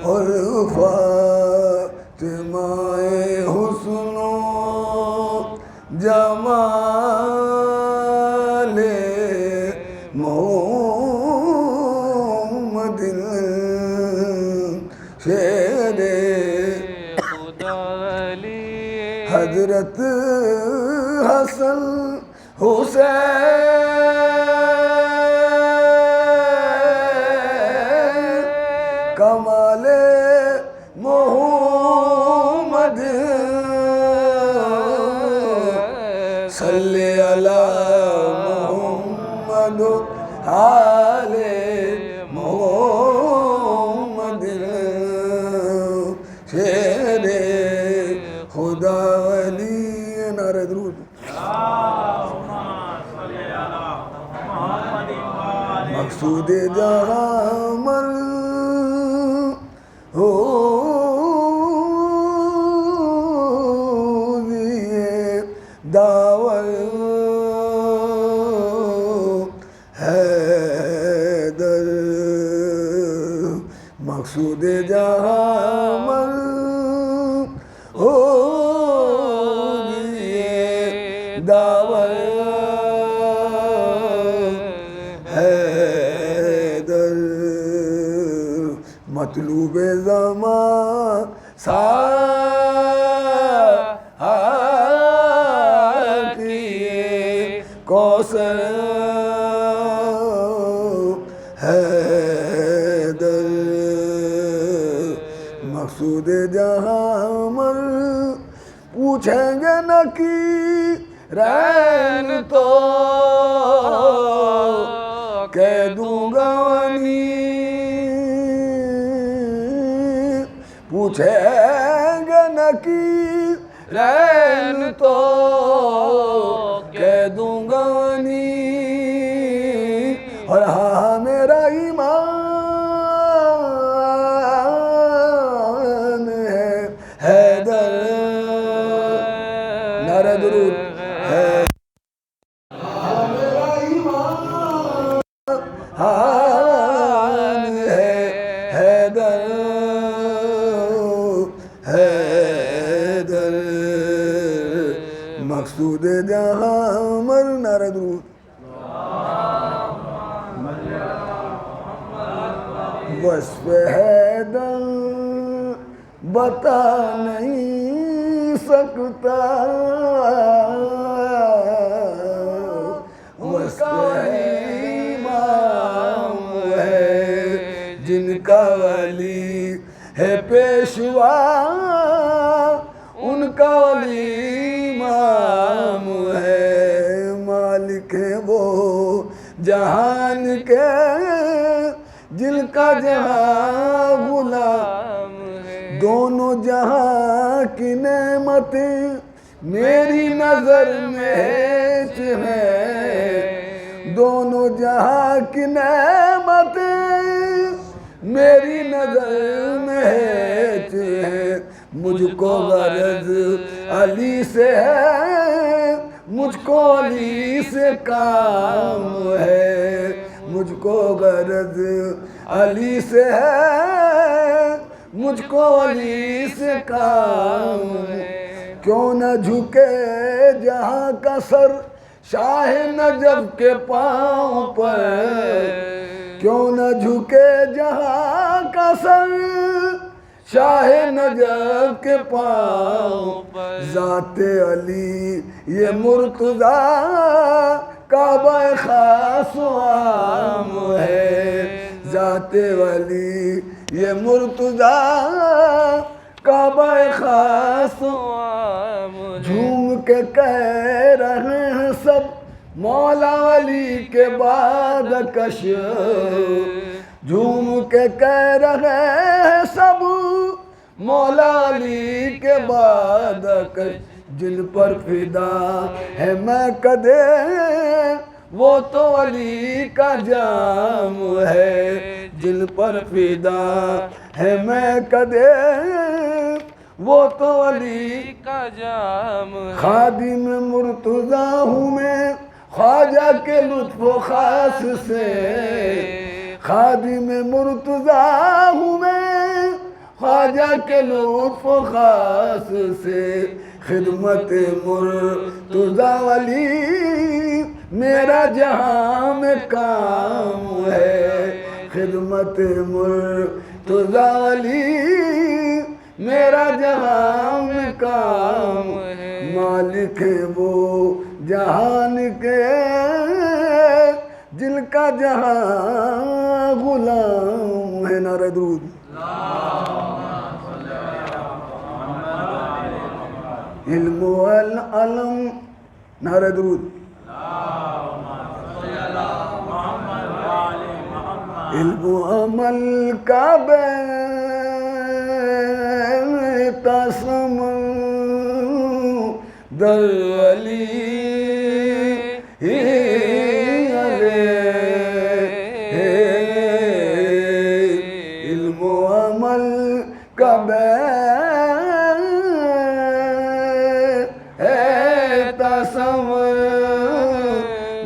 اور فاطمہ حسن و جمال محمد شیر خدا علی حضرت حسن حسین کمال محمد صلی علی محمد آل محمد شیر خدا علی نعرہ درود مقصود جہاں من ہو دیئے داور حیدر مقصود جہاں من ہو دیئے داور حیدر مطلوب زمان ساقی کوثر حیدر مقصود جہاں مر پوچھیں گے نہ کی رین تو کہہ دوں گا ونی پوچھیں گے نہ کی رین تو کہہ دوں گا ونی اور ہاں میرا ایمان ہے حیدر نعرہ درود ہے میرا ایمان ہے حیدر حیدر مقصود جہاں مر نعرہ درود وصف حیدر بتا نہیں سکتا وصف امام ہے جن کا ولی ہے پیشوا ان کا ولی امام ہے مالک ہے وہ جہان کے جن کا جہاں غلام ہے دونوں جہاں کی نعمتیں میری نظر میں ہے دونوں جہاں کی نعمتیں میری نظر میں ہے مجھ کو غرض علی سے ہے مجھ کو علی سے کام ہے مجھ کو غرض علی سے ہے مجھ کو علی سے کام ہے کیوں نہ جھکے جہاں کا سر شاہ نجف کے پاؤں پر کیوں نہ جھکے جہاں کا سر شاہ نجف کے پاؤں پر ذات علی یہ مرتضیٰ کعبہ خاص و عام ہے ذات ولی یہ مرتضیٰ کعبہ خاص و عام جھوم کے کہہ رہے ہیں سب مولا علی کے بعد کش جھوم کے کہہ رہے ہیں سب مولا علی کے بعد کش جن پر فدا ہے میں کدے وہ تو علی کا جام ہے جن پر فدا ہے میں کدے وہ تو علی کا جام ہے خادم مرتضیٰ ہوں میں خواجہ کے لطف و خاص سے خادم مرتضیٰ ہوں میں خواجہ کے لطف و خاص سے خدمت مرتضیٰ ولی میرا جہاں میں کام ہے خدمت مرتضیٰ ولی میرا جہاں میں کام ہے مالک وہ جہان کے جن کا جہاں غلام ہے نعرہ درود علم والعلم نعرہ درود علم و عمل کا تسم در علی علم و عمل کا تسم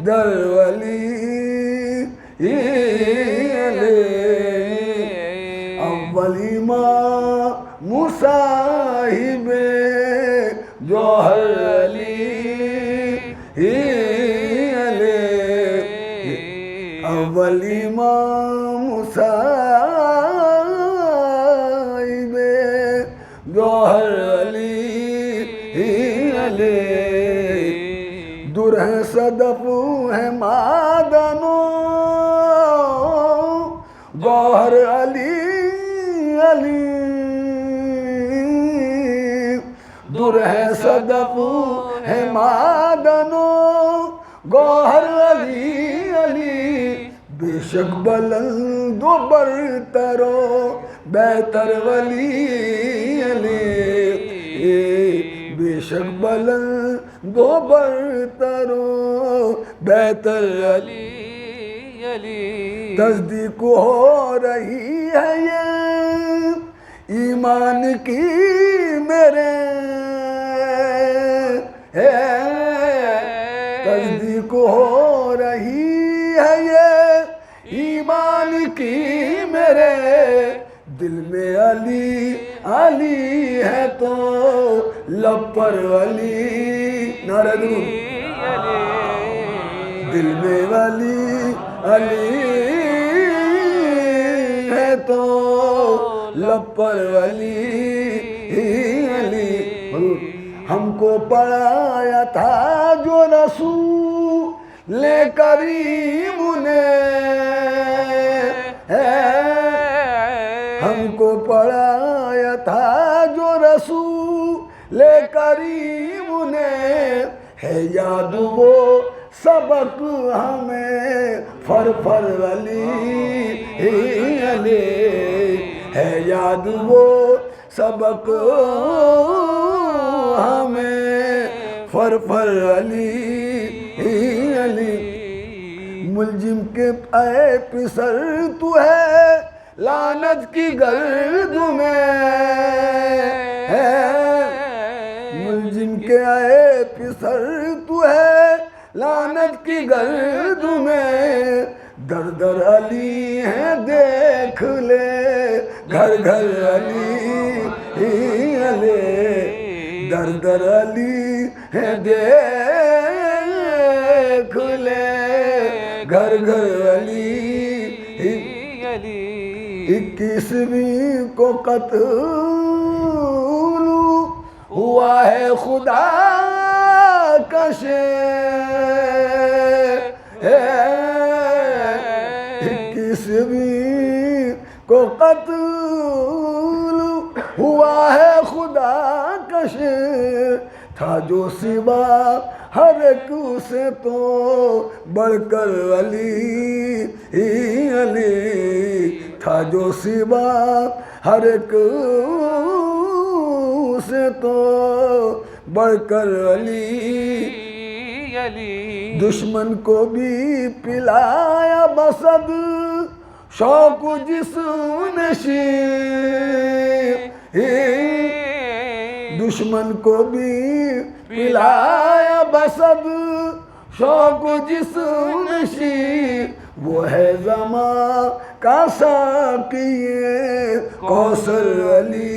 در علی اولی ماں مصاحب جوہر علی اولی ماں مصاحب جوہر علی در ہے صدف ہے معدنو گوہر علی علی در ہے صدف ہے معدنو گوہر علی علی بے شک بلند و برتر و بہتر ولی علی بے شک بلند و برتر و بہتر علی تصدیق ہو رہی ہے یہ ایمان کی میرے تصدیق ہو رہی ہے یہ ایمان کی میرے دل میں علی علی ہے تو لب پر علی نعرہ درود دل میں علی علی ہے تو لب پر علی علی ہم کو پڑھایا تھا جو رسول کریم نے ہم کو پڑھایا تھا جو رسول کریم نے ہے یاد وہ سبق ہمیں فر علی علی ہے یاد وہ سبق ہمیں فر علی علی ملزم کے اے پسر تو ہے لعنت کی گرد میں ملزم کے اے پسر تو ہے لعنت کی گرد میں در در علی ہے دیکھ لے گھر گھر علی علی در در علی ہے دیکھ لے گھر گھر علی 21ویں کو قتل ہوا ہے خدا کا شعر 21ویں کو قتل ہوا ہے خدا کا شعر تھا جو سوا ہر ایک سے تو بڑھ کر علی علی تھا جو سوا ہر ایک سے تو بڑھ کر علی علی دشمن کو بھی پلایا بسد شوق جسم نشین دشمن کو بھی پلایا بسد شوق جسم نشین وہ ہے زمان کا ساقی کوثر علی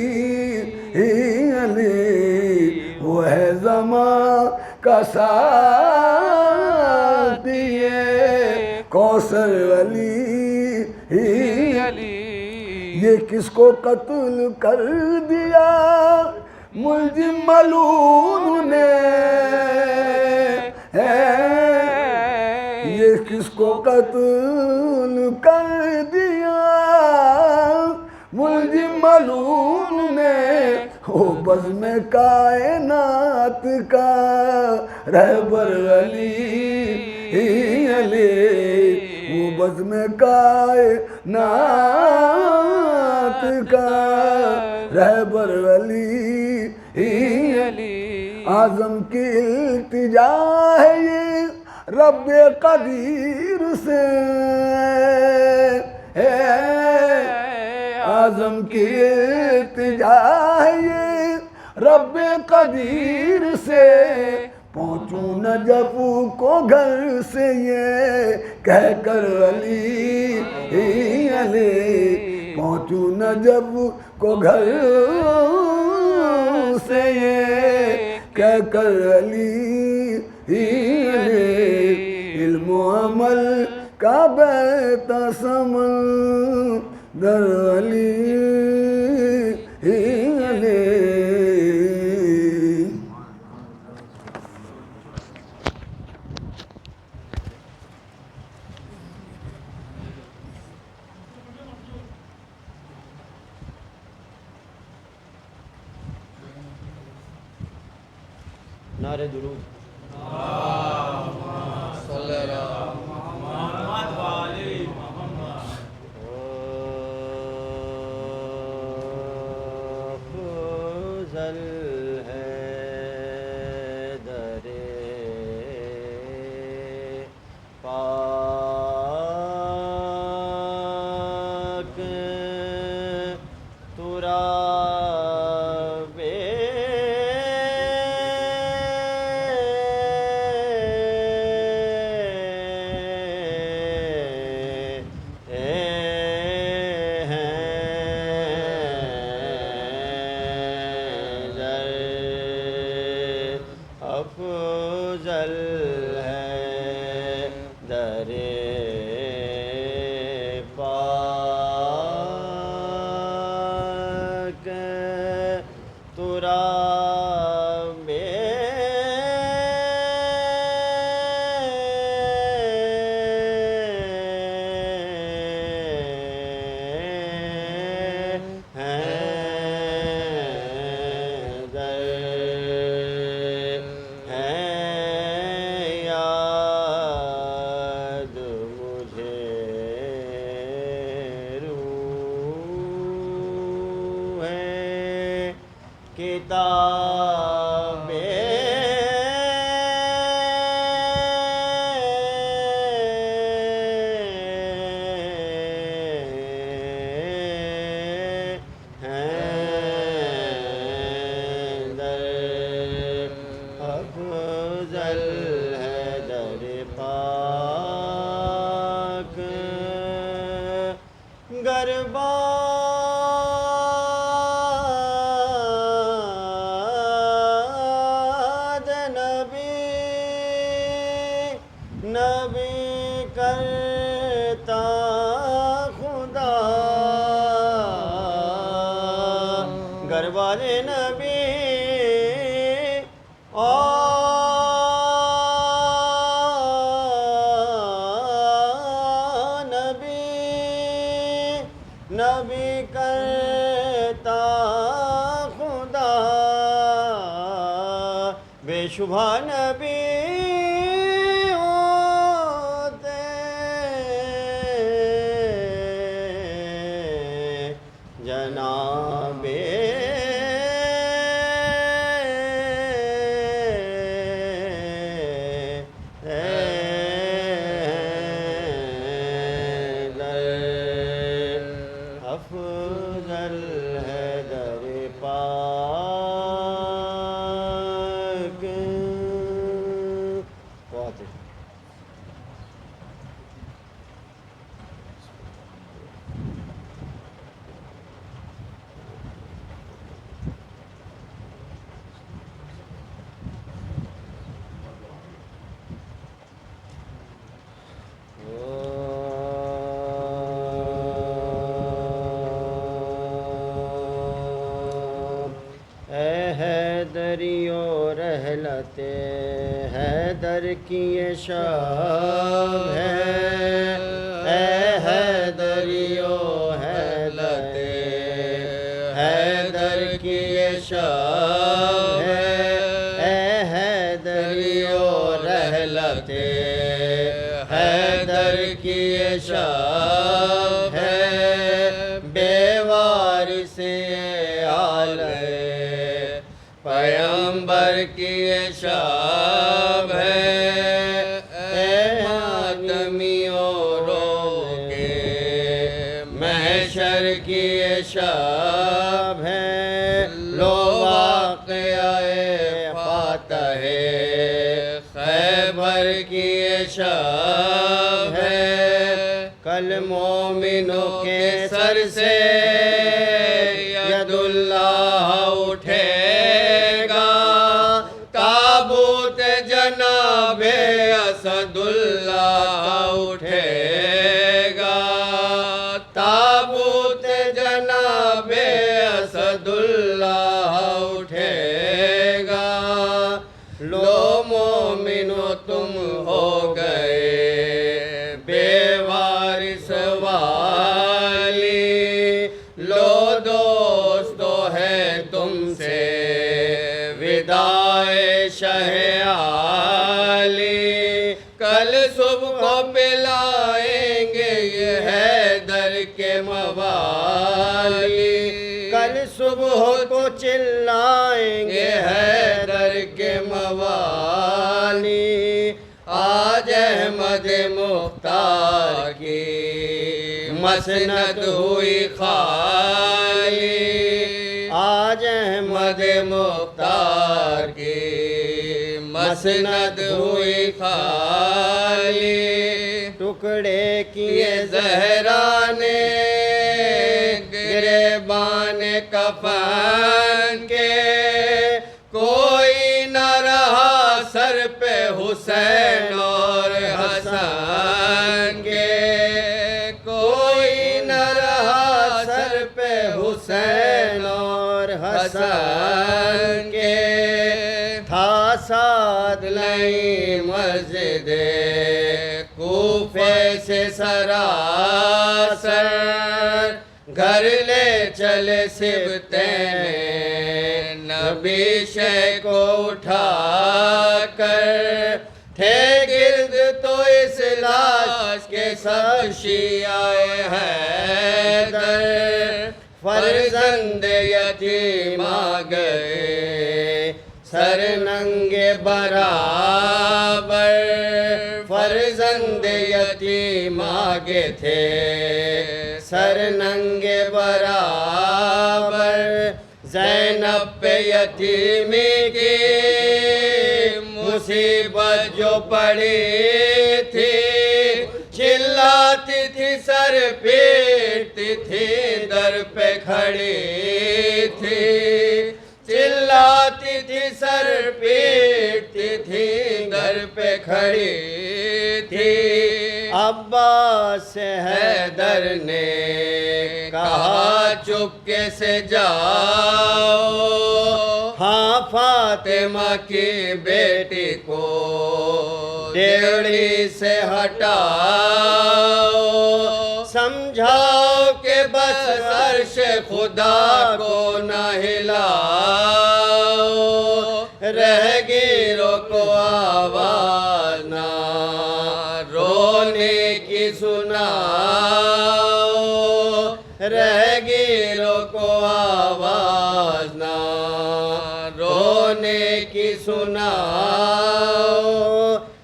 علی، وہ ہے زمان کا ساقی کوثر علی علی، یہ کس کو قتل کر دیا ملزم ملعون نے، یہ کس کو قتل کر دیا ملزم ملعون نے، وہ بزم کائنات کا رہبر علی علی، وہ بزم کائنات کا رہبر علی علی، اعظم کی التجا ہے یہ رب قدیر سے، اعظم کی التجا ہے یہ رب قدیر سے، پہنچوں نجف کو گھر سے یہ کہہ کر علی علی، پہنچوں نجف کو گھر سے یہ کہہ کر علی علی، علم و عمل کا بہتا سمندر علی علی۔ نعرہ درود صلی اللہ محمد والی محمد، افضل ہے در پاک تراب افضل ہے در پاک تراب کتاب افضل ہے در پاک، گرباد نبی کرتا خدا، گرباد نبی نبی کرتا خدا، بے شبہ نبی ہوتے جناب افضل ہے در پاک، بہت دریو رحلت حیدر کی یہ شام ہے، اے حیدریو حیدر حیدر کی یہ شام ہے، اے حیدریو رحلت حیدر کی یہ شام ہے، بے وارث عالم پیغمبر کی یہ شام ہے، اے ماتمیوں رو کے محشر کی یہ شام ہے، لو واقعہ فاتح خیبر کی یہ شام ہے، کل مومنوں کے سر سے ید اللہ اٹھے گا، تابوت جناب اسد اللہ اٹھے گا، تابوت جناب اسد اللہ اٹھے گا، لو مومنو تم ہو گئے بے وارث والی، لو دوستو ہے تم سے وداع شہ عالی، کل صبح کو پلائیں گے یہ حیدر کے موالی، کل صبح کو چلائیں گے حیدر کے موالی، آج احمد مختار کی مسند ہوئی خالی، آج احمد مختار کی مسند ہوئی خالی، ٹکڑے کیے زہرا نے گریبان کفن کے، کوئی نہ رہا سر پہ حسین اور حسن کے، کوئی نہ رہا سر پہ حسین اور حسن کے، تھا ساتھ لئی مسجد کوفے سے سراسر، گھر لے چلے سبتین نبی شہ کو اٹھا کر، تھے گرد تو اس لاش کے سب شیعہ حیدر، فرزند یتیم آ گئے سر ننگے برابر، فرزند یتیم آگے تھے سر ننگے برابر، زینب پہ یتیمی کی مصیبت جو پڑی تھی، چلاتی تھی سر پیٹتی تھی در پہ کھڑی تھی، چلاتی تھی سر پیٹتی تھی در پہ کھڑی تھی، عباس حیدر نے کہا چپکے سے جاؤ، ہاں فاطمہ کی بیٹی کو ڈیوڑی سے ہٹاؤ، سمجھاؤ کہ بس عرش خدا کو نہ ہلاؤ، رہ گیروں کو آواز نہ رونے کی سناؤ، رہ گیروں کو آواز نہ رونے کی سناؤ،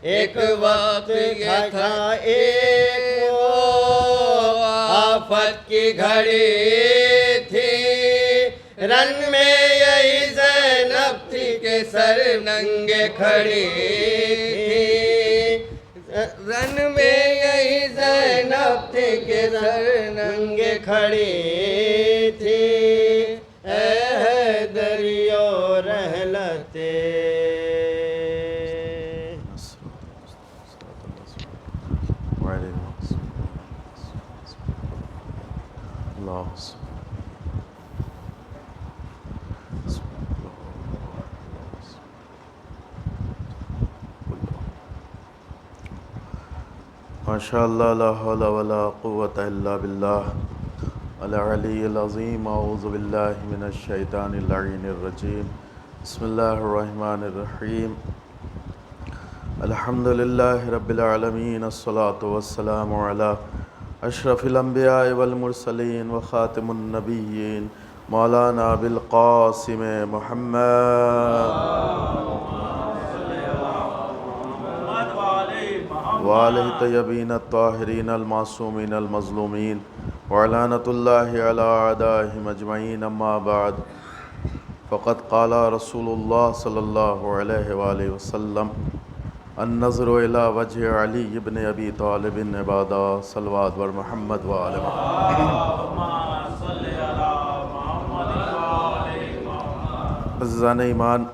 ایک وقت تھا ایک وہ آفت کی گھڑی تھی، رن میں یہی زینب تھی کہ سر ننگے کھڑی تھی، رن میں یہی زینب تھی کہ سر ننگے کھڑی تھی، اے حیدریو رحلت lost. ماشاء اللہ لا حول ولا قوة الا باللہ العلی العظیم. اعوذ باللہ من الشیطان اللعین الرجیم. بسم اللہ الرحمن الرحیم. الحمد للہ رب العالمین. الصلاة والسلام علی اشرف الانبیاء والمرسلین وخاتم النبیین مولانا بالقاسم محمد وآلہ طیبین الطاہرین المعصومین المظلومین وعلانۃ اللہ علی اعدائہم اجمعین. اما بعد فقد قال رسول اللہ صلی اللہ علیہ وآلہ وسلم النظر الی وجہ علی ابن ابی طالب عبادہ. صلوات بر محمد وآل محمد. عزیزان ایمان،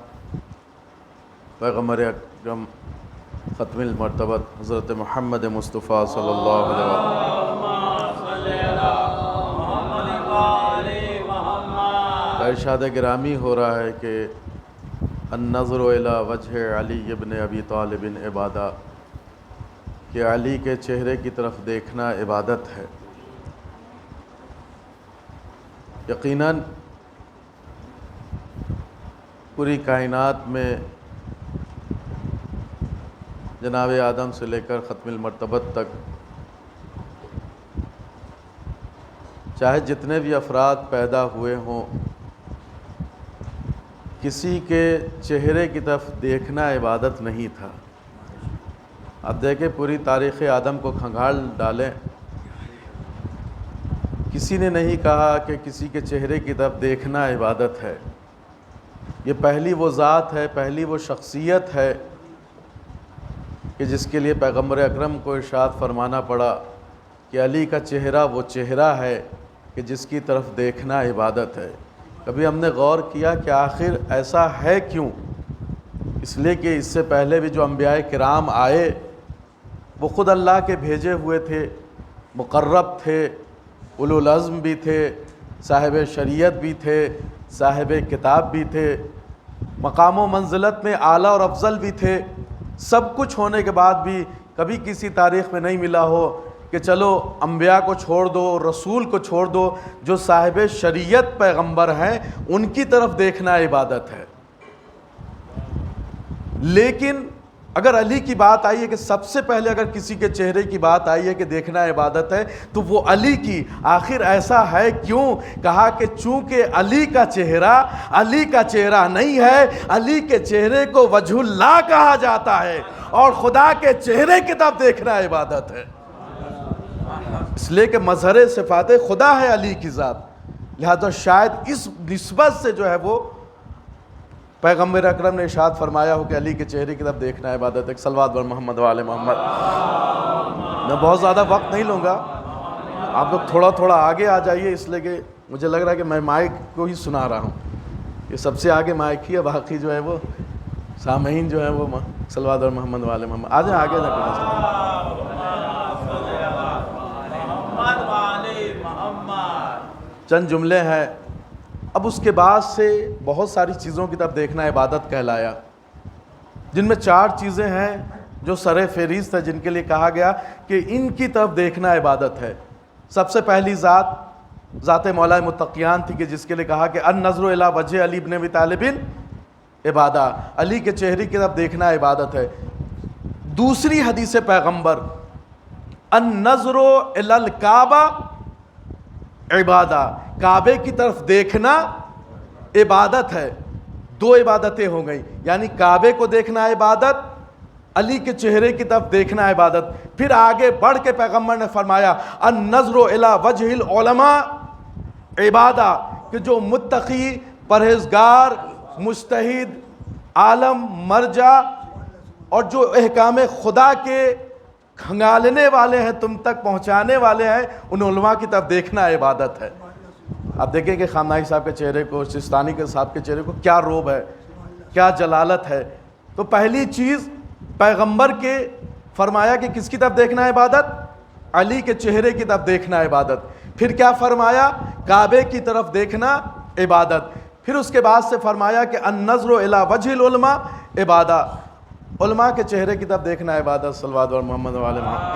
پیغمبر اکرم ختم المرتبت حضرت محمد مصطفیٰ صلی اللہ علیہ وسلم کا ارشاد گرامی ہو رہا ہے کہ النظر الی وجہ علی ابن ابی طالب عبادہ، کہ علی کے چہرے کی طرف دیکھنا عبادت ہے. یقیناً پوری کائنات میں جناب آدم سے لے کر ختم المرتبت تک چاہے جتنے بھی افراد پیدا ہوئے ہوں، کسی کے چہرے کی طرف دیکھنا عبادت نہیں تھا. اب دیکھیں پوری تاریخ آدم کو کھنگال ڈالیں، کسی نے نہیں کہا کہ کسی کے چہرے کی طرف دیکھنا عبادت ہے. یہ پہلی وہ ذات ہے، پہلی وہ شخصیت ہے کہ جس کے لیے پیغمبر اکرم کو ارشاد فرمانا پڑا کہ علی کا چہرہ وہ چہرہ ہے کہ جس کی طرف دیکھنا عبادت ہے. کبھی ہم نے غور کیا کہ آخر ایسا ہے کیوں؟ اس لیے کہ اس سے پہلے بھی جو انبیاء کرام آئے وہ خود اللہ کے بھیجے ہوئے تھے، مقرب تھے، اولو العزم بھی تھے، صاحب شریعت بھی تھے، صاحب کتاب بھی تھے، مقام و منزلت میں اعلیٰ اور افضل بھی تھے. سب کچھ ہونے کے بعد بھی کبھی کسی تاریخ میں نہیں ملا ہو کہ چلو انبیاء کو چھوڑ دو، رسول کو چھوڑ دو، جو صاحب شریعت پیغمبر ہیں ان کی طرف دیکھنا عبادت ہے. لیکن اگر علی کی بات آئی ہے کہ سب سے پہلے اگر کسی کے چہرے کی بات آئی ہے کہ دیکھنا عبادت ہے تو وہ علی کی. آخر ایسا ہے کیوں؟ کہا کہ چونکہ علی کا چہرہ نہیں ہے، علی کے چہرے کو وجہ اللہ کہا جاتا ہے اور خدا کے چہرے کی طرف دیکھنا عبادت ہے. اس لیے کہ مظہر صفات خدا ہے علی کی ذات، لہذا شاید اس نسبت سے جو ہے وہ پیغمبر اکرم نے ارشاد فرمایا ہو کہ علی کے چہرے کی طرف دیکھنا عبادت ہے. صلوات بر محمد وآل محمد. میں بہت زیادہ وقت نہیں لوں گا، آپ لوگ تھوڑا تھوڑا آگے آ جائیے، اس لیے کہ مجھے لگ رہا ہے کہ میں مائک کو ہی سنا رہا ہوں. یہ سب سے آگے مائک ہی ہے، باقی جو ہے وہ سامعین جو ہے وہ صلوات بر محمد وآل محمد. آ جائیں آگے چند جملے ہیں. اب اس کے بعد سے بہت ساری چیزوں کی طرف دیکھنا عبادت کہلایا، جن میں 4 چیزیں ہیں جو سر فہرست ہے، جن کے لیے کہا گیا کہ ان کی طرف دیکھنا عبادت ہے. سب سے پہلی ذات مولا متقیان تھی کہ جس کے لیے کہا کہ النظر الی وجہ علی ابن ابی طالب عبادہ، علی کے چہرے کی طرف دیکھنا عبادت ہے. دوسری حدیث پیغمبر النظر الی الکعبہ عبادہ، کعبے کی طرف دیکھنا عبادت ہے. 2 عبادتیں ہو گئیں، یعنی کعبے کو دیکھنا عبادت، علی کے چہرے کی طرف دیکھنا عبادت. پھر آگے بڑھ کے پیغمبر نے فرمایا النظر الی وجہ العلماء عبادہ، کہ جو متقی، پرہیزگار، مجتہد، عالم، مرجع اور جو احکام خدا کے کھنگالنے والے ہیں، تم تک پہنچانے والے ہیں، ان علماء کی طرف دیکھنا عبادت ہے. آپ دیکھیں کہ خامنہئی صاحب کے چہرے کو، سستانی کے صاحب کے چہرے کو کیا روب ہے، کیا جلالت ہے. تو پہلی چیز پیغمبر کے فرمایا کہ کس کی طرف دیکھنا عبادت؟ علی کے چہرے کی طرف دیکھنا عبادت. پھر کیا فرمایا؟ کعبے کی طرف دیکھنا عبادت. پھر اس کے بعد سے فرمایا کہ النظر الی وجہ العلماء عبادہ، علماء کے چہرے کی طرف دیکھنا عبادت. صلوات اور محمد وعلی محمد.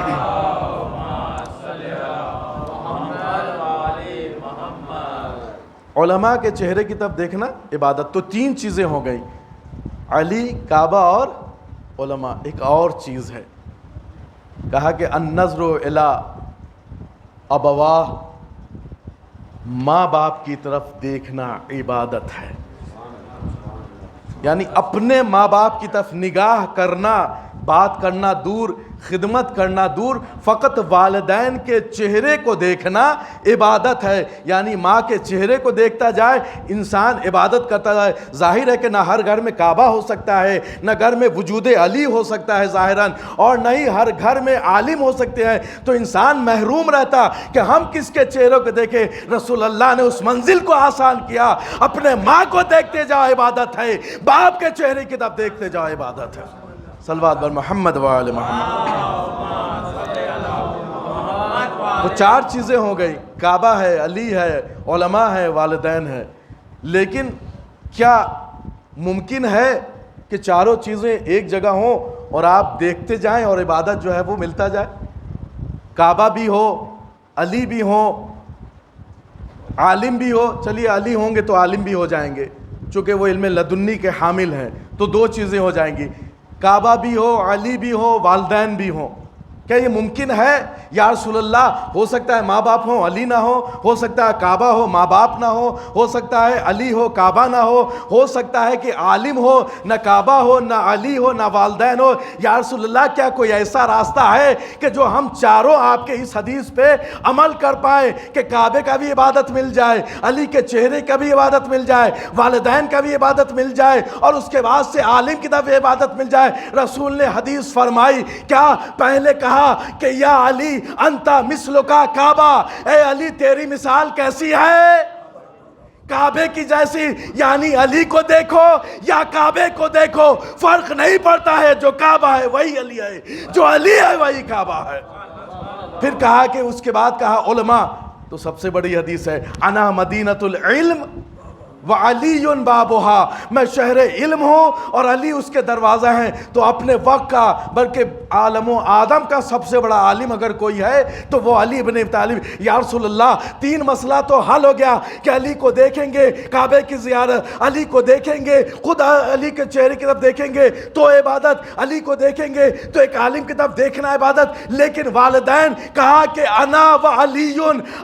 علماء کے چہرے کی طرف دیکھنا عبادت. تو 3 چیزیں ہو گئی، علی، کعبہ اور علماء. ایک اور چیز ہے، کہا کہ النظر الی ابواہ، ماں باپ کی طرف دیکھنا عبادت ہے. یعنی اپنے ماں باپ کی طرف نگاہ کرنا، بات کرنا دور، خدمت کرنا دور، فقط والدین کے چہرے کو دیکھنا عبادت ہے. یعنی ماں کے چہرے کو دیکھتا جائے انسان عبادت کرتا جائے. ظاہر ہے کہ نہ ہر گھر میں کعبہ ہو سکتا ہے، نہ گھر میں وجود علی ہو سکتا ہے ظاہراً، اور نہ ہی ہر گھر میں عالم ہو سکتے ہیں. تو انسان محروم رہتا کہ ہم کس کے چہروں کو دیکھیں. رسول اللہ نے اس منزل کو آسان کیا، اپنے ماں کو دیکھتے جاؤ عبادت ہے، باپ کے چہرے کی طرف دیکھتے جاؤ عبادت ہے. صلوات بر محمد وعلی محمد. تو 4 چیزیں ہو گئی، کعبہ ہے، علی ہے، علماء ہے، والدین ہے. لیکن کیا ممکن ہے کہ چاروں چیزیں ایک جگہ ہوں اور آپ دیکھتے جائیں اور عبادت جو ہے وہ ملتا جائے؟ کعبہ بھی ہو، علی بھی ہو، عالم بھی ہو. چلیے علی ہوں گے تو عالم بھی ہو جائیں گے چونکہ وہ علم لدنی کے حامل ہیں، تو 2 چیزیں ہو جائیں گی. کعبہ بھی ہو، علی بھی ہو، والدین بھی ہوں. کیا یہ ممکن ہے یا رسول اللہ؟ ہو سکتا ہے ماں باپ ہوں علی نہ ہو سکتا ہے کعبہ ہو ماں باپ نہ ہو سکتا ہے علی ہو کعبہ نہ ہو سکتا ہے کہ عالم ہو نہ کعبہ ہو نہ علی ہو نہ والدین ہو. یا رسول اللہ کیا کوئی ایسا راستہ ہے کہ جو ہم چاروں آپ کے اس حدیث پہ عمل کر پائیں کہ کعبے کا بھی عبادت مل جائے، علی کے چہرے کا بھی عبادت مل جائے، والدین کا بھی عبادت مل جائے، اور اس کے بعد سے عالم کی طرف عبادت مل جائے؟ رسول نے حدیث فرمائی، کیا پہلے کہا کہ یا علی انتا مثل کا کعبہ، اے علی تیری مثال کیسی ہے؟ کعبے کی جیسی. یعنی علی کو دیکھو یا کعبے کو دیکھو، فرق نہیں پڑتا ہے. جو کعبہ ہے وہی علی ہے، جو علی ہے وہی کعبہ ہے. پھر کہا کہ اس کے بعد کہا علماء. تو سب سے بڑی حدیث ہے، انا مدینۃ العلم وعلی بابھا، میں شہر علم ہوں اور علی اس کے دروازہ ہیں. تو اپنے وقت کا بلکہ عالم و آدم کا سب سے بڑا عالم اگر کوئی ہے تو وہ علی ابن ابی طالب. یا رسول اللہ 3 مسئلہ تو حل ہو گیا کہ علی کو دیکھیں گے کعبے کی زیارت، علی کو دیکھیں گے خود علی کے چہرے کی طرف دیکھیں گے تو عبادت، علی کو دیکھیں گے تو ایک عالم کی طرف دیکھنا عبادت. لیکن والدین کہا کہ انا وعلی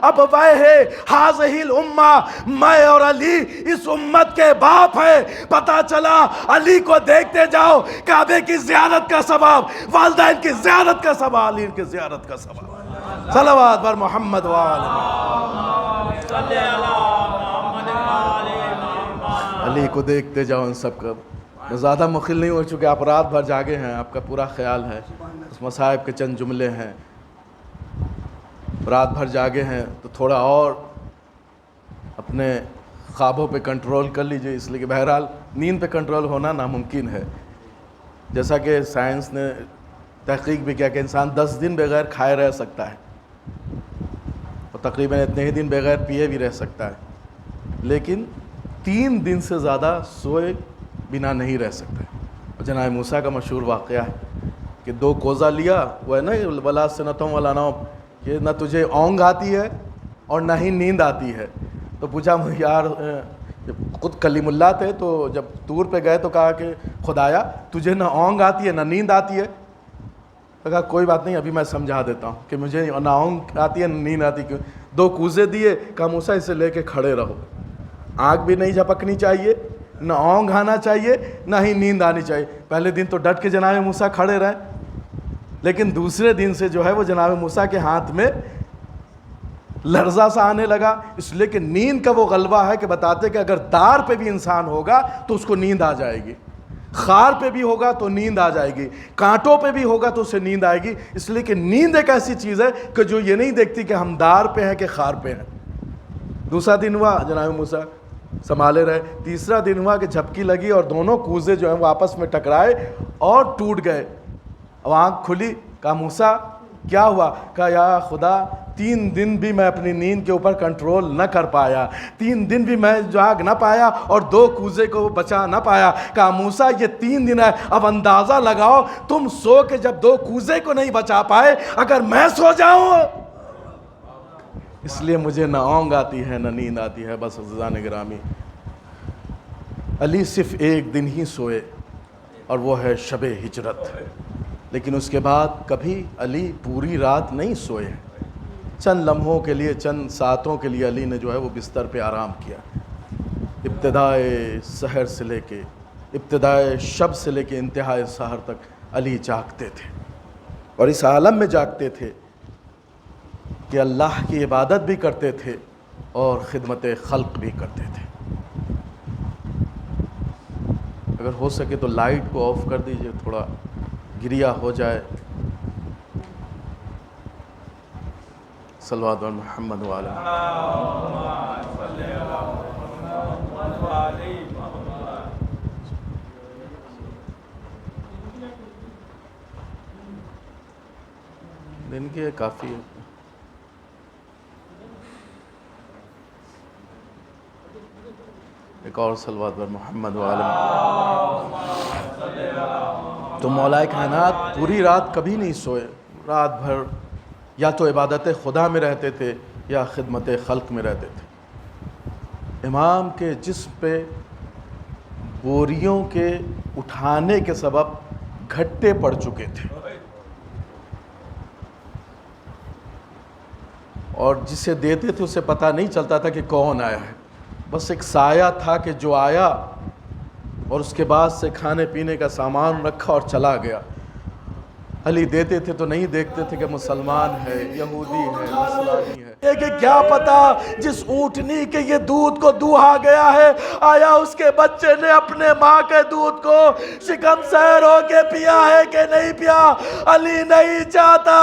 ابویہ ھذہ الامہ، میں اور علی اس امت کے باپ ہے. پتا چلا علی کو دیکھتے جاؤ، کعبے کی زیارت کا ثواب، والدین کی زیارت کا ثواب، علی کی زیارت کا ثواب. صلوات بر محمد وآل علی کو دیکھتے جاؤ ان سب کا. میں زیادہ مخل نہیں ہو چکے، آپ رات بھر جاگے ہیں، آپ کا پورا خیال ہے. اس مصائب کے چند جملے ہیں، رات بھر جاگے ہیں تو تھوڑا اور اپنے خوابوں پہ کنٹرول کر لیجئے، اس لیے کہ بہرحال نیند پہ کنٹرول ہونا ناممکن ہے. جیسا کہ سائنس نے تحقیق بھی کیا کہ انسان 10 دن بغیر کھائے رہ سکتا ہے اور تقریباً اتنے ہی دن بغیر پیے بھی رہ سکتا ہے، لیکن 3 دن سے زیادہ سوئے بنا نہیں رہ سکتا ہے. اور جناب موسیٰ کا مشہور واقعہ ہے کہ 2 کوزہ لیا، وہ ہے نا ولا سنتم ولا نوم، کہ نہ تجھے اونگ آتی ہے اور نہ ہی نیند آتی ہے. تو پوچھا یار، خود کلیم اللہ تھے تو جب طور پہ گئے تو کہا کہ خدایا تجھے نہ اونگ آتی ہے نہ نیند آتی ہے؟ تو کہا کوئی بات نہیں، ابھی میں سمجھا دیتا ہوں کہ مجھے نہ اونگ آتی ہے نہ نیند آتی. کیوں؟ 2 کوزے دیے، کہا موسیٰ اسے لے کے کھڑے رہو، آنکھ بھی نہیں جھپکنی چاہیے، نہ اونگ آنا چاہیے نہ ہی نیند آنی چاہیے. پہلے دن تو ڈٹ کے جناب موسیٰ کھڑے رہے، لیکن دوسرے دن سے جو ہے وہ جناب موسیٰ کے ہاتھ میں لرزہ سا آنے لگا، اس لیے کہ نیند کا وہ غلبہ ہے کہ بتاتے کہ اگر دار پہ بھی انسان ہوگا تو اس کو نیند آ جائے گی، خار پہ بھی ہوگا تو نیند آ جائے گی، کانٹوں پہ بھی ہوگا تو اسے نیند آئے گی. اس لیے کہ نیند ایک ایسی چیز ہے کہ جو یہ نہیں دیکھتی کہ ہم دار پہ ہیں کہ خار پہ ہیں. دوسرا دن ہوا جناب موسیٰ سنبھالے رہے، تیسرا دن ہوا کہ جھپکی لگی اور دونوں کوزے جو ہیں وہ آپس میں ٹکرائے اور ٹوٹ گئے. اب آنکھ کھلی، کہا موسیٰ کیا ہوا؟ کہا یا خدا 3 دن بھی میں اپنی نیند کے اوپر کنٹرول نہ کر پایا، 3 دن بھی میں جاگ نہ پایا اور 2 کوزے کو بچا نہ پایا۔ کہا موسیٰ یہ 3 دن ہے، اب اندازہ لگاؤ تم سو کے جب 2 کوزے کو نہیں بچا پائے، اگر میں سو جاؤں، اس لیے مجھے نہ اونگ آتی ہے نہ نیند آتی ہے۔ بس عزیزان گرامی، علی صرف 1 دن ہی سوئے اور وہ ہے شب ہجرت، لیکن اس کے بعد کبھی علی پوری رات نہیں سوئے۔ چند لمحوں کے لیے، چند ساعتوں کے لیے علی نے جو ہے وہ بستر پہ آرام کیا۔ ابتدائے سحر سے لے کے، ابتدائے شب سے لے کے انتہائے سحر تک علی جاگتے تھے، اور اس عالم میں جاگتے تھے کہ اللہ کی عبادت بھی کرتے تھے اور خدمت خلق بھی کرتے تھے۔ اگر ہو سکے تو لائٹ کو آف کر دیجئے، تھوڑا گریا ہو جائے۔ صلوات علی محمد وعلی دن کے کافی ہے۔ ایک اور صلوات پر محمد وعلی۔ تو مولا کائنات پوری رات کبھی نہیں سوئے، رات بھر یا تو عبادت خدا میں رہتے تھے یا خدمت خلق میں رہتے تھے۔ امام کے جسم پہ بوریوں کے اٹھانے کے سبب گھٹے پڑ چکے تھے، اور جسے دیتے تھے اسے پتہ نہیں چلتا تھا کہ کون آیا ہے، بس ایک سایہ تھا کہ جو آیا اور اس کے بعد سے کھانے پینے کا سامان رکھا اور چلا گیا۔ علی دیتے تھے تو نہیں دیکھتے تھے کہ مسلمان ہے، یہودی ہے، نصرانی ہے، کہ کیا پتا جس اونٹنی کے یہ دودھ کو دوہا گیا ہے، آیا اس کے بچے نے اپنے ماں کے دودھ کو شکم سیر ہو کے پیا ہے کہ نہیں پیا۔ علی نہیں چاہتا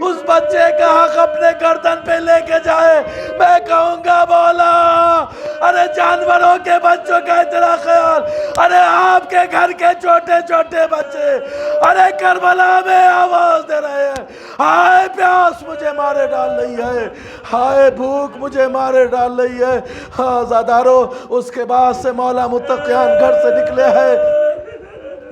اس بچے کا حق اپنے گردن پہ لے کے جائے۔ میں کہوں گا مولا، ارے جانوروں کے بچوں کا اتنا خیال، ارے آپ کے گھر کے چھوٹے چھوٹے بچے، ارے کربلا میں آواز دے رہے ہیں، ہائے پیاس مجھے مارے ڈال رہی ہے، ہائے بھوک مجھے مارے ڈال رہی ہے۔ ہاں زادارو، اس کے بعد سے مولا متقیان گھر سے نکلے ہیں،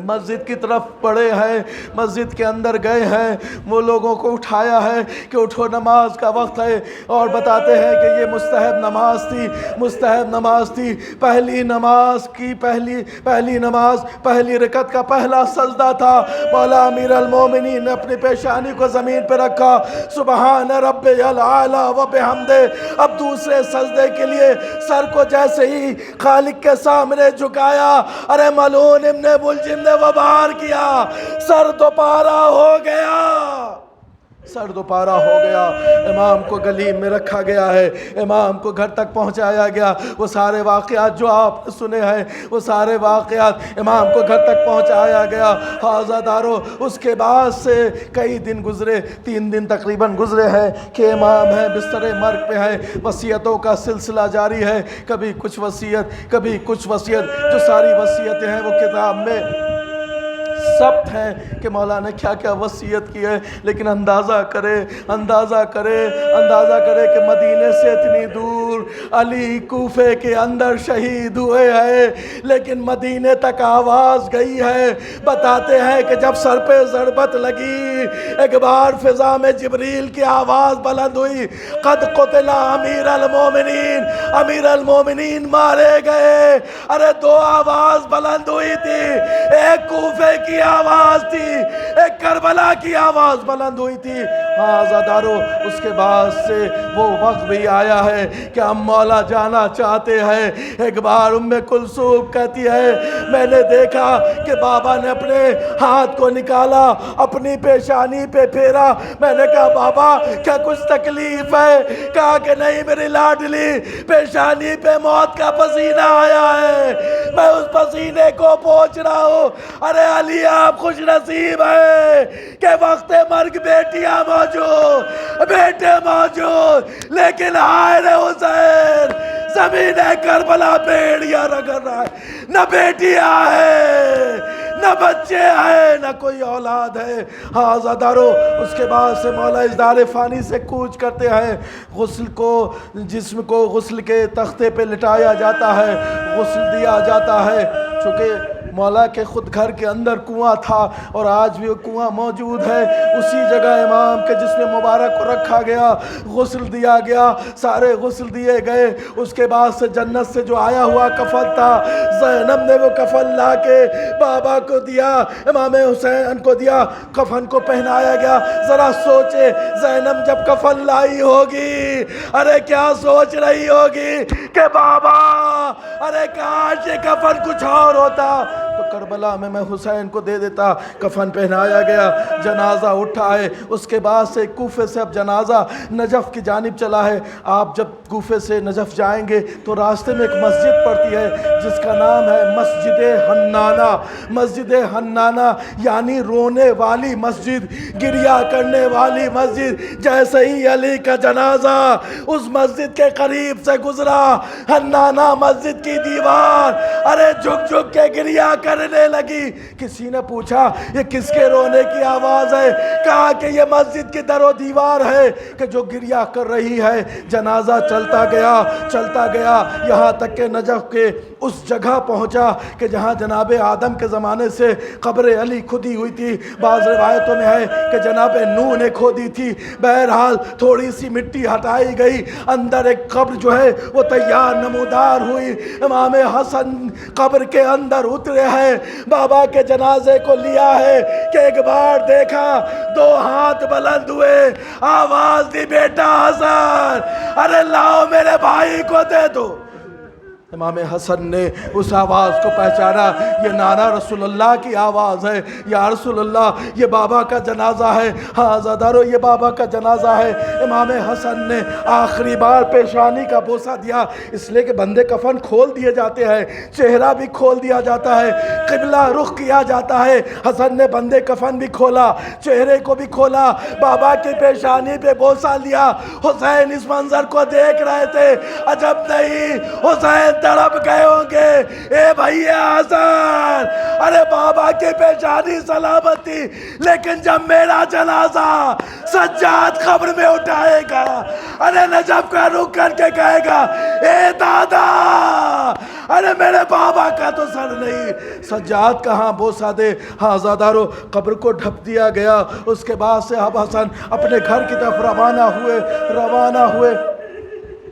مسجد کی طرف پڑے ہیں، مسجد کے اندر گئے ہیں، وہ لوگوں کو اٹھایا ہے کہ اٹھو نماز کا وقت ہے، اور بتاتے ہیں کہ یہ مستحب نماز تھی، مستحب نماز تھی۔ پہلی نماز کی پہلی نماز، پہلی رکعت کا پہلا سجدہ تھا۔ مولا امیر المومنین نے اپنی پیشانی کو زمین پہ رکھا، سبحان ربی العالی و بحمدہ۔ اب دوسرے سجدے کے لیے سر کو جیسے ہی خالق کے سامنے جھکایا، ارے ملعون ابن ملجم نے وہ باہر کیا، سر دوپارہ ہو گیا، سر دوپارہ ہو گیا۔ امام کو گلیم میں رکھا گیا ہے، امام کو گھر تک پہنچایا گیا۔ وہ سارے واقعات جو آپ نے سنے ہیں، وہ سارے واقعات امام کو گھر تک پہنچایا گیا۔ حاضردارو، اس کے بعد سے کئی دن گزرے، 3 دن تقریباً گزرے ہیں کہ امام ہے بستر مرگ پہ ہے، وصیتوں کا سلسلہ جاری ہے، کبھی کچھ وصیت کبھی کچھ وصیت۔ جو ساری وصیتیں ہیں وہ کتاب میں ثبت ہیں کہ مولا نے کیا کیا وصیت کی ہے، لیکن اندازہ کرے کہ مدینے سے اتنی دور علی کوفے کے اندر شہید ہوئے ہیں، لیکن مدینے تک آواز گئی ہے۔ بتاتے ہیں کہ جب سر پہ ضربت لگی، ایک بار فضا میں جبریل کی آواز بلند ہوئی، قد قتل امیر المومنین، امیر المومنین مارے گئے۔ ارے 2 آواز بلند ہوئی تھی، ایک کوفے کی آواز تھی، ایک کربلا کی آواز بلند ہوئی تھی۔ ہاں زادارو، اس کے بعد سے وہ وقت بھی آیا ہے کہ ہم مولا جانا چاہتے ہیں۔ ایک بار ام کلثوم کہتی ہے، میں نے دیکھا کہ بابا نے اپنے ہاتھ کو نکالا، اپنی پیشانی پہ پھیرا۔ میں نے کہا بابا کیا کچھ تکلیف ہے؟ کہا کہ نہیں میری لاڈلی، پیشانی پہ موت کا پسینہ آیا ہے، میں اس پسینے کو پوچھ رہا ہوں۔ ارے علی آپ خوش نصیب ہے کہ وقت مرگ بیٹیاں موجود، بیٹے موجود، لیکن ہائے رے حسین، زمین کربلا بیڑیاں رگڑ رہا ہے، نہ بیٹیاں ہے نہ بچے ہیں نہ کوئی اولاد ہے. ہاں عزادارو اس کے بعد سے مولا اس دار فانی سے کوچ کرتے ہیں. غسل کو جسم کو غسل کے تختے پہ لٹایا جاتا ہے, غسل دیا جاتا ہے. چونکہ مولا کے خود گھر کے اندر کنواں تھا اور آج بھی وہ کنواں موجود ہے, اسی جگہ امام کے جسم مبارک کو رکھا گیا, غسل دیا گیا, سارے غسل دیے گئے. اس کے بعد سے جنت سے جو آیا ہوا کفن تھا, زینب نے وہ کفن لا کے بابا کو دیا, امام حسین کو دیا, کفن کو پہنایا گیا. ذرا سوچے زینب جب کفن لائی ہوگی, ارے کیا سوچ رہی ہوگی کہ بابا ارے کاش یہ کفن کچھ اور ہوتا تو کربلا میں حسین کو دے دیتا. کفن پہنایا گیا, جنازہ اٹھا ہے. اس کے بعد سے کوفے سے اب جنازہ نجف کی جانب چلا ہے. آپ جب کوفے سے نجف جائیں گے تو راستے میں ایک مسجد پڑتی ہے جس کا نام ہے مسجد حنانہ. مسجد حنانہ یعنی رونے والی مسجد, گریا کرنے والی مسجد. جیسے ہی علی کا جنازہ اس مسجد کے قریب سے گزرا, حنانہ مسجد کی دیوار ارے جھک جھک کے گریا کرنے لگی. کسی نے پوچھا یہ کس کے رونے کی آواز ہے؟ کہا کہ یہ مسجد کی در و دیوار ہے کہ جو گریا کر رہی ہے. جنازہ چلتا گیا یہاں تک کہ نجف کے اس جگہ پہنچا کہ جہاں جناب آدم کے زمانے سے قبر علی کھدی ہوئی تھی. بعض روایتوں میں ہے کہ جناب نوح نے کھودی تھی. بہرحال تھوڑی سی مٹی ہٹائی گئی, اندر ایک قبر جو ہے وہ تیار نمودار ہوئی. امام حسن قبر کے اندر اترے ہیں, بابا کے جنازے کو لیا ہے کہ ایک بار دیکھا, دو ہاتھ بلند ہوئے, آواز دی بیٹا حسن ارے لاؤ میرے بھائی کو دے دو. امام حسن نے اس آواز کو پہچانا, یہ نانا رسول اللہ کی آواز ہے. یا رسول اللہ یہ بابا کا جنازہ ہے. ہاں عزادارو یہ بابا کا جنازہ ہے. امام حسن نے آخری بار پیشانی کا بوسہ دیا, اس لیے کہ بندے کفن کھول دیے جاتے ہیں, چہرہ بھی کھول دیا جاتا ہے, قبلہ رخ کیا جاتا ہے. حسن نے بندے کفن بھی کھولا, چہرے کو بھی کھولا, بابا کی پیشانی پہ بوسہ لیا. حسین اس منظر کو دیکھ رہے تھے. عجب نہیں حسین تڑپ گئے ہوں گے, اے بھیا حسن ارے بابا کی پیشانی سلامت تھی, لیکن جب میرا جنازہ سجاد قبر میں اٹھائے گا, ارے نجف کا رخ کر کے کہے گا اے دادا ارے میرے بابا کا تو سر نہیں, سجاد کہاں بوسہ دے. ہاں زادارو قبر کو ڈھپ دیا گیا. اس کے بعد سے اب حسن اپنے گھر کی طرف روانہ ہوئے.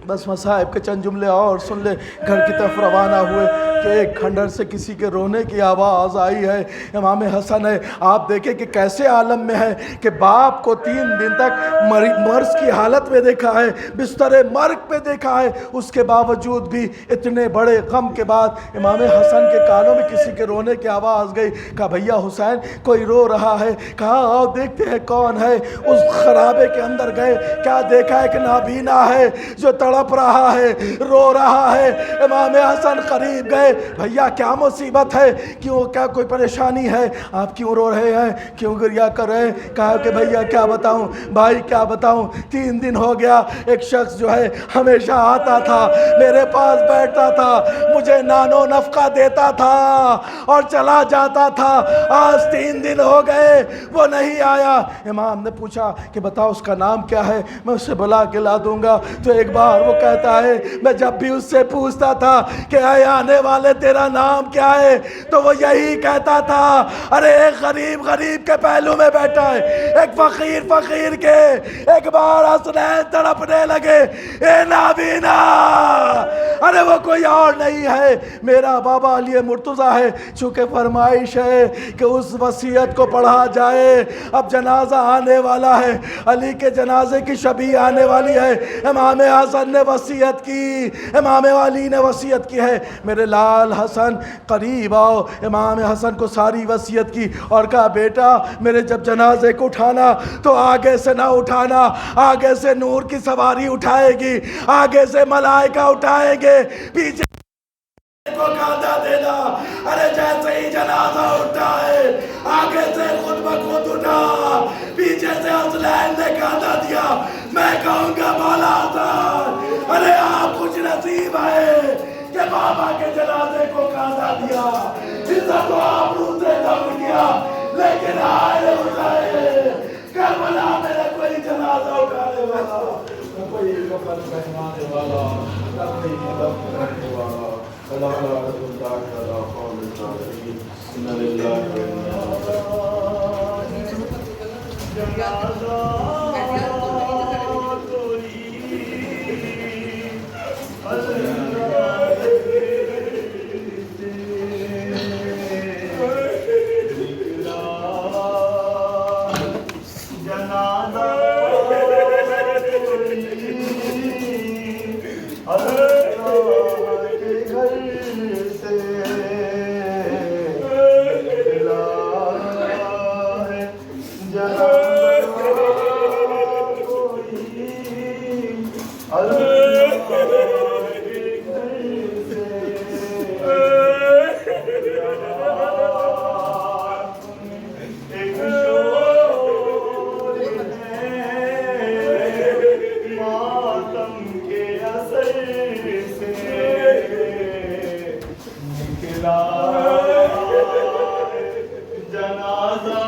بس مصائب کے چند جملے اور سن لے. گھر کی طرف روانہ ہوئے کہ ایک کھنڈر سے کسی کے رونے کی آواز آئی ہے. امام حسن ہے, آپ دیکھیں کہ کیسے عالم میں ہے کہ باپ کو 3 دن تک مرض کی حالت میں دیکھا ہے, بستر مرگ پہ دیکھا ہے. اس کے باوجود بھی اتنے بڑے غم کے بعد امام حسن کے کانوں میں کسی کے رونے کی آواز گئی. کہا بھیا حسین کوئی رو رہا ہے. کہا آؤ دیکھتے ہیں کون ہے. اس خرابے کے اندر گئے, کیا دیکھا ہے کہ نابینا ہے جو تڑپ رہا ہے, رو رہا ہے. امام حسن قریب گئے, بھیا کیا مصیبت ہے, کیوں کیا کوئی پریشانی ہے, آپ کیوں رو رہے ہیں, کیوں گریا کر رہے ہیں؟ کہا کہ بھیا کیا بتاؤں بھائی کیا بتاؤں, 3 دن ہو گیا ایک شخص جو ہے ہمیشہ آتا تھا, میرے پاس بیٹھتا تھا, مجھے نانو نفقہ دیتا تھا اور چلا جاتا تھا. آج 3 دن ہو گئے وہ نہیں آیا. امام نے پوچھا کہ بتاؤ اس کا نام کیا ہے, میں اسے بلا کے لا دوں گا. تو ایک بار وہ کہتا ہے میں جب بھی اس سے پوچھتا تھا کہ اے آنے والے تیرا نام کیا ہے, تو وہ یہی کہتا تھا ارے ایک غریب کے پہلو میں بیٹھا ہے, ایک فقیر کے. ایک بار حسنین تڑپنے لگے, اے نابینا ارے وہ کوئی اور نہیں ہے, میرا بابا علی مرتضیٰ ہے. چونکہ فرمائش ہے کہ اس وصیت کو پڑھا جائے. اب جنازہ آنے والا ہے, علی کے جنازے کی شبیہ آنے والی ہے. امام حسن نے وصیت کی, امام علی نے وصیت کی ہے, میرے لال حسن قریب آؤ. امام حسن کو ساری وصیت کی اور کہا بیٹا میرے جب جنازے کو اٹھانا تو آگے سے نہ اٹھانا, آگے سے نور کی سواری اٹھائے گی, آگے سے ملائکہ اٹھائیں گے, پیچھے کو کاندھا دینا. ارے جیسے ہی جنازہ اٹھا ہے آگے سے خود بخود اٹھا, پیچھے سے حسنین نے کاندھا دیا. میں کہوں گا مولا حسن ارے آپ خوش نصیب ہے کہ بابا کے جنازے کو کاندھا دیا. عزت و آبرو سے گیا لیکن آج اٹھائے کربلا میں نہ کوئی جنازہ اٹھانے والا نہ کوئی کفن پہنانے والا نہ کوئی دفن کرنے والا اللہ رسول اللہ قول الصالحین ان للہ و انا جنازہ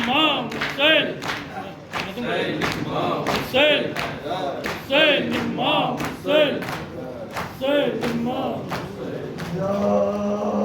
Imam Hussein. Hussein Imam Hussein. Hussein Imam Hussein. Hussein Imam Hussein.